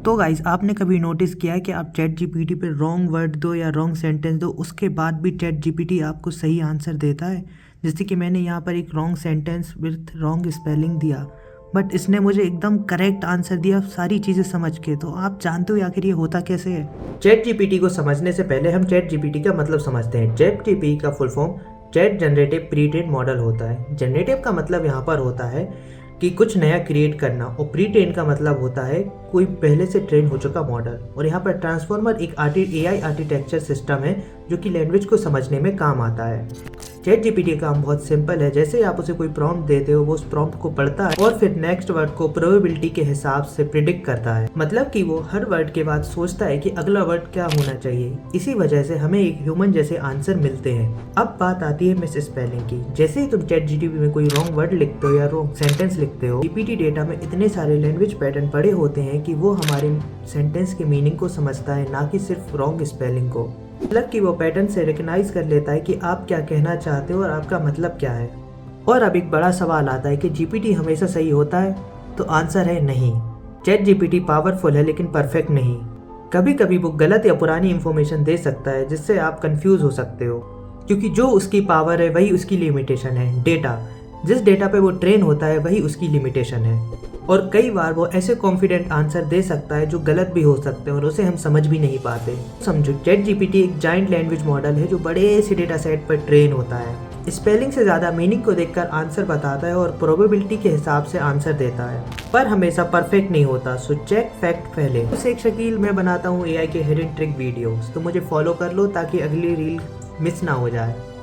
तो गाइस आपने कभी नोटिस किया है कि आप चैट जीपीटी पे रॉन्ग वर्ड दो या रॉन्ग सेंटेंस दो, उसके बाद भी चैट जीपीटी आपको सही आंसर देता है। जैसे कि मैंने यहाँ पर एक wrong sentence with wrong spelling दिया, बट इसने मुझे एकदम करेक्ट आंसर दिया सारी चीज़ें समझ के। तो आप जानते हो आखिर ये होता कैसे है? चैट जीपीटी को समझने से पहले हम चैट जीपीटी का मतलब समझते हैं। चैट जीपीटी का full form chat generative pre train model होता है। जनरेटिव का मतलब यहाँ पर होता है कि कुछ नया क्रिएट करना, और प्री ट्रेन का मतलब होता है कोई पहले से ट्रेन हो चुका मॉडल। और यहाँ पर ट्रांसफॉर्मर एक AI आर्किटेक्चर सिस्टम है जो कि लैंग्वेज को समझने में काम आता है। चैट जीपीटी का काम बहुत सिंपल है। जैसे आप उसे कोई प्रॉम्प्ट देते हो, वो उस प्रॉम्प्ट को पढ़ता है और फिर नेक्स्ट वर्ड को प्रोबेबिलिटी के हिसाब से प्रिडिक्ट करता है। मतलब कि वो हर वर्ड के बाद सोचता है कि अगला वर्ड क्या होना चाहिए। इसी वजह से हमें एक ह्यूमन जैसे आंसर मिलते हैं। अब बात आती है मिस स्पेलिंग की। जैसे ही तुम चैट जीपीटी में कोई रॉन्ग वर्ड लिखते हो या रॉन्ग सेंटेंस लिखते हो, जीपीटी डेटा में इतने सारे लैंग्वेज पैटर्न पड़े होते हैं कि वो हमारे सेंटेंस के मीनिंग को समझता है, ना कि सिर्फ रॉन्ग स्पेलिंग को। मतलब कि वो पैटर्न से रिकग्नाइज कर लेता है कि आप क्या कहना चाहते हो और आपका मतलब क्या है। और अब एक बड़ा सवाल आता है कि जीपीटी हमेशा सही होता है? तो आंसर है नहीं। चैट जीपीटी पावरफुल है लेकिन परफेक्ट नहीं। कभी कभी वो गलत या पुरानी इंफॉर्मेशन दे सकता है जिससे आप कंफ्यूज हो सकते हो, क्योंकि जो उसकी पावर है वही उसकी लिमिटेशन है। डेटा, जिस डेटा पे वो ट्रेन होता है वही उसकी लिमिटेशन है। और कई बार वो ऐसे कॉन्फिडेंट आंसर दे सकता है जो गलत भी हो सकते हैं और उसे हम समझ भी नहीं पाते। समझो, चैट जीपीटी एक जाइंट लैंग्वेज मॉडल है जो बड़े से डेटा सेट पर ट्रेन होता है। स्पेलिंग से ज़्यादा मीनिंग को देखकर आंसर बताता है और प्रोबेबिलिटी के हिसाब से आंसर देता है, पर हमेशा परफेक्ट नहीं होता। सो चेक फैक्ट पहले। शेख शकील मैं बनाता हूँ AI के हिडन ट्रिक वीडियोस, तो मुझे फॉलो कर लो ताकि अगली रील मिस ना हो जाए।